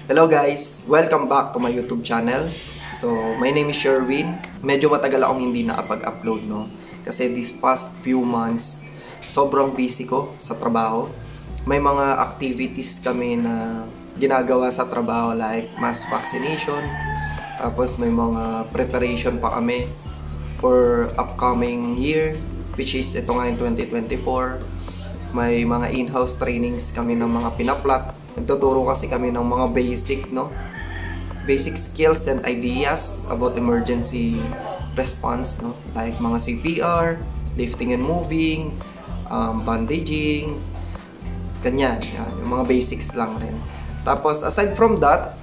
Hello guys! Welcome back to my YouTube channel. So, my name is Sherwin. Medyo matagal akong hindi nakapag-upload, no? Kasi these past few months, sobrang busy ko sa trabaho. May mga activities kami na ginagawa sa trabaho like mass vaccination. Tapos may mga preparation pa kami for upcoming year, which is ito nga yung 2024. May mga in-house trainings kami ng mga pinaplat. Nagtuturo kasi kami ng mga basic, no? Basic skills and ideas about emergency response, no? Like mga CPR, lifting and moving, bandaging, ganyan. Yan, yung mga basics lang rin. Tapos, aside from that,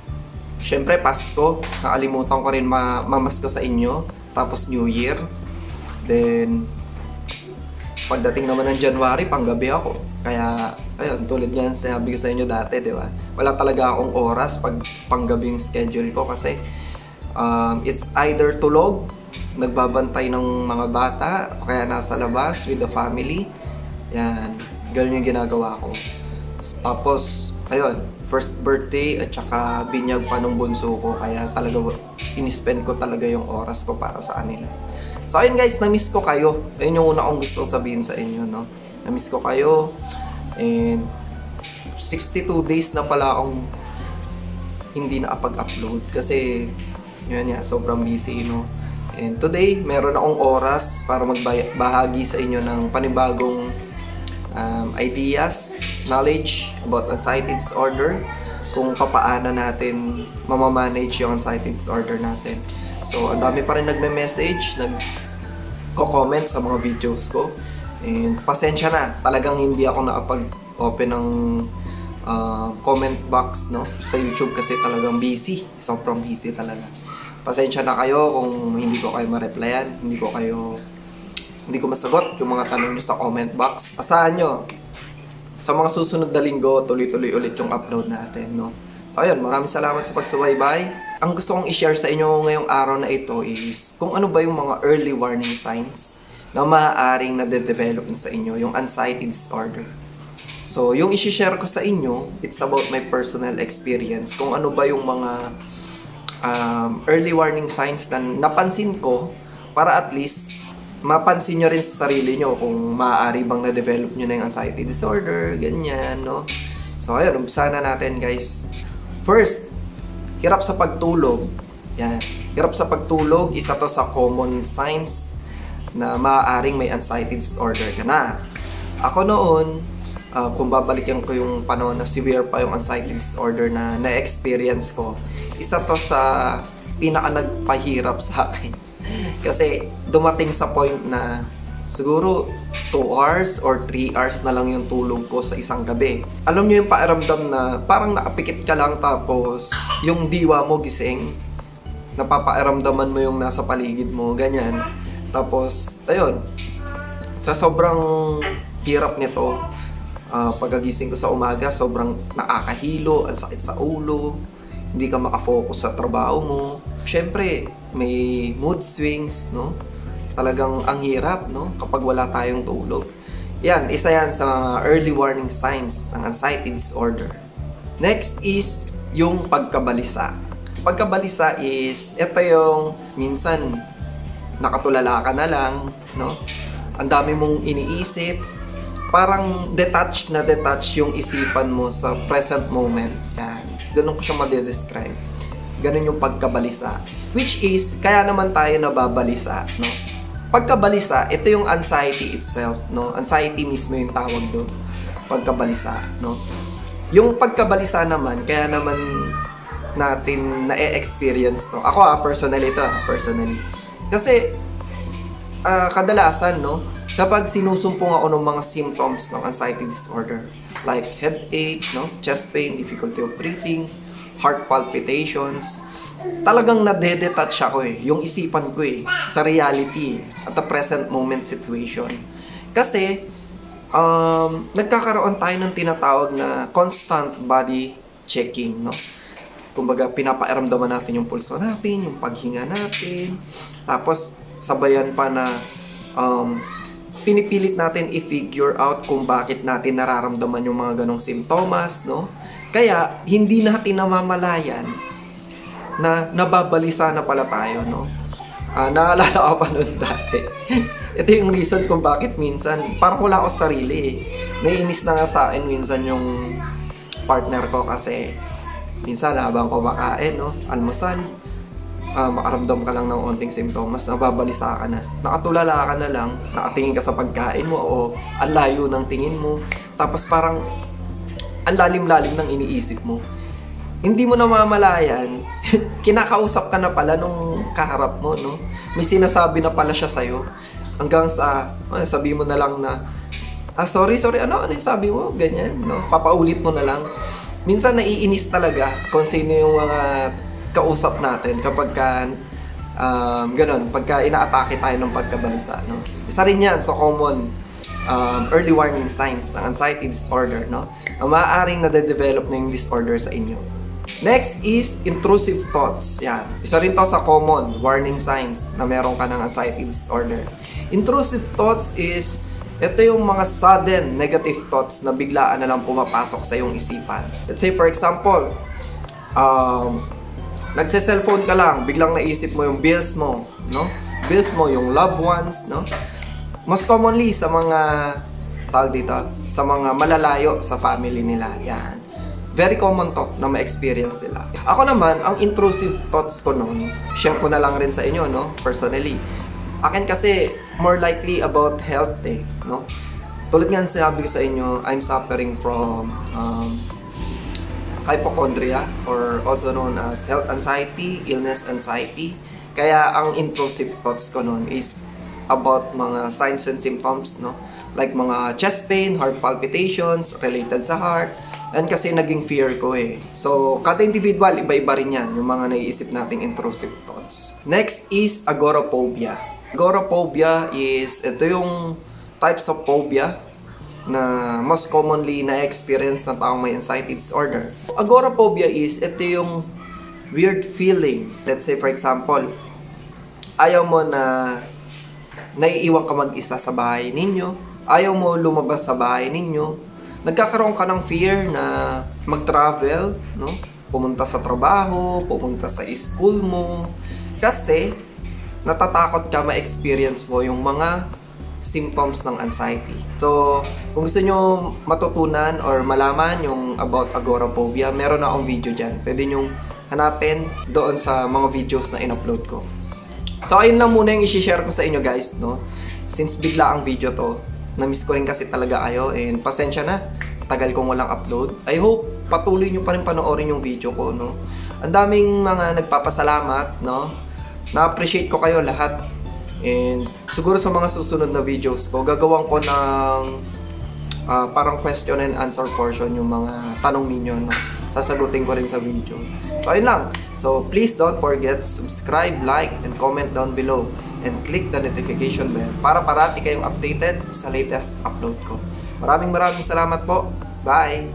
syempre, Pasko. Nakalimutan ko rin mamasko sa inyo. Tapos, New Year. Then, pagdating naman ng January, panggabi ako. Kaya, ayun, tulad yan, sinabi ko sa inyo dati, di ba? Wala talaga akong oras pag panggabi yung schedule ko kasi it's either tulog, nagbabantay ng mga bata, o kaya nasa labas with the family. Yan, ganun yung ginagawa ko. Tapos, ayun, first birthday at saka binyag pa nung bunso ko, kaya talaga in-spend ko talaga yung oras ko para sa kanila. So, ayun guys, na-miss ko kayo. Ayun yung una kong gustong sabihin sa inyo, no? Na-miss ko kayo. And 62 days na pala akong hindi nakapag-upload. Kasi, yun yan, sobrang busy, no? And today, meron akong oras para magbahagi sa inyo ng panibagong ideas, knowledge about anxiety disorder, kung papaano natin mamamanage yung anxiety disorder natin. So, ang dami pa rin nagme-message, nagko-comment sa mga videos ko. And pasensya na, talagang hindi ako nakapag-open ng comment box, no, sa YouTube kasi talagang busy. Sobrang busy talaga. Pasensya na kayo kung hindi ko kayo ma-replyan, hindi ko masagot yung mga tanong nyo sa comment box. Asahan nyo, sa mga susunod na linggo, tuloy-tuloy ulit yung upload natin, no. So, ayun, maraming salamat sa pagsubaybay. Ang gusto kong i-share sa inyo ngayong araw na ito is kung ano ba yung mga early warning signs na maaaring nade-develop sa inyo, yung anxiety disorder. So, yung i-share ko sa inyo, it's about my personal experience. Kung ano ba yung mga early warning signs na napansin ko para at least mapansin nyo rin sa sarili nyo kung maaari bang na-develop nyo na yung anxiety disorder, ganyan, no? So, ayun, umpisa na natin, guys. First, hirap sa pagtulog. Yan. Hirap sa pagtulog, isa to sa common signs na maaaring may anxiety disorder ka na. Ako noon, kung babalikan ko yung panahon na severe pa yung anxiety disorder na na-experience ko, isa to sa pinaka nagpahirap sa akin. Kasi dumating sa point na siguro 2 hours or 3 hours na lang yung tulog ko sa isang gabi. Alam nyo yung pakiramdam na parang nakapikit ka lang tapos yung diwa mo gising. Napapairamdaman mo yung nasa paligid mo, ganyan. Tapos, ayun, sa sobrang hirap nito, pagkagising ko sa umaga, sobrang nakakahilo, ang sakit sa ulo, hindi ka makafocus sa trabaho mo. Siyempre, may mood swings, no? Talagang ang hirap, no? Kapag wala tayong tulog. Yan, isa yan sa mga early warning signs ng anxiety disorder. Next is yung pagkabalisa. Pagkabalisa is, ito yung minsan nakatulala ka na lang, no? Ang dami mong iniisip, parang detached yung isipan mo sa present moment. Yan. Ganun ko siya ma-describe. Ganun yung pagkabalisa. Which is, kaya naman tayo nababalisa, no? Pagkabalisa, ito yung anxiety itself, no? Anxiety mismo yung tawag doon. Pagkabalisa, no? Yung pagkabalisa naman, kaya naman natin na-experience, no? Ako, personally. Kasi, kadalasan, no? Kapag sinusumpong ako ng mga symptoms ng anxiety disorder, like headache, no? Chest pain, difficulty of breathing, heart palpitations, talagang nade-detach ako yung isipan ko sa reality at the present moment situation. Kasi, nagkakaroon tayo ng tinatawag na constant body checking, no? Kumbaga, pinapairamdaman natin yung pulso natin, yung paghinga natin, tapos, sabayan pa na pinipilit natin i-figure out kung bakit natin nararamdaman yung mga ganong simptomas, no? Kaya, hindi natin namamalayan na nababalisa na pala tayo, no? Naalala ko pa noon dati. Ito yung reason kung bakit minsan, parang wala ako sa sarili eh. Naiinis na nga sa akin minsan yung partner ko kasi minsan habang kumakain, no? Almusal, makaramdam ka lang ng onting simptomas, nababalisa ka na. Nakatulala ka na lang, nakatingin ka sa pagkain mo o ang layo ng tingin mo. Tapos parang ang lalim-lalim ng iniisip mo. Hindi mo namamalayan, kinakausap ka na pala nung kaharap mo, no? May sinasabi na pala siya sa'yo. Hanggang sa, sabi mo na lang na, sorry, ano yung sabi mo? Ganyan, no? Papaulit mo na lang. Minsan naiinis talaga kung sino yung mga kausap natin kapag ganun, pagka inaatake tayo ng pagkabalisa, no? Isa rin yan sa common early warning signs ng anxiety disorder, no? Na maaaring nade-develop na yung disorder sa inyo. Next is intrusive thoughts. Yan. Isa rin to sa common warning signs na meron ka ng anxiety disorder. Intrusive thoughts is, ito yung mga sudden negative thoughts na biglaan na lang pumapasok sa iyong isipan. Let's say for example, nagse-cellphone ka lang, biglang naisip mo yung bills mo, no? Bills mo, yung loved ones, no? Most commonly sa mga sa mga malalayo sa family nila. Yan. Very common to na ma-experience sila. Ako naman, ang intrusive thoughts ko noon, share ko na lang rin sa inyo, no? Personally. Akin kasi, more likely about health, no? Tulad nga sinabi ko sa inyo, I'm suffering from hypochondria, or also known as health anxiety, illness anxiety. Kaya ang intrusive thoughts ko noon is about mga signs and symptoms, no? Like mga chest pain, heart palpitations, related sa heart. And kasi naging fear ko eh. So, kada individual, iba-iba rin yan, yung mga naiisip nating intrusive thoughts. Next is agoraphobia. Agoraphobia is, ito yung types of phobia na most commonly na-experience ng taong may anxiety disorder. Agoraphobia is, ito yung weird feeling. Let's say, for example, ayaw mo na naiiwan ka mag-isa sa bahay ninyo. Ayaw mo lumabas sa bahay ninyo. Nagkakaroon ka ng fear na mag-travel, no? Pumunta sa trabaho, pumunta sa school mo. Kasi, natatakot ka ma-experience mo yung mga symptoms ng anxiety. So, kung gusto nyo matutunan or malaman yung about agoraphobia, meron na akong video dyan. Pwede nyo hanapin doon sa mga videos na in-upload ko. So, ayun lang muna yung isi-share ko sa inyo guys, no? Since bigla ang video to, na-miss ko rin kasi talaga kayo, and pasensya na, tagal kong walang upload. I hope patuloy nyo pa rin panoorin yung video ko, no? Ang daming mga nagpapasalamat, no? Na-appreciate ko kayo lahat. And siguro sa mga susunod na videos ko, gagawin ko ng parang question and answer portion yung mga tanong ninyo, no? Sasagutin ko rin sa video. So, ayun lang. So, please don't forget to subscribe, like, and comment down below. And click the notification bell para parati kayong updated sa latest upload ko. Maraming salamat po. Bye!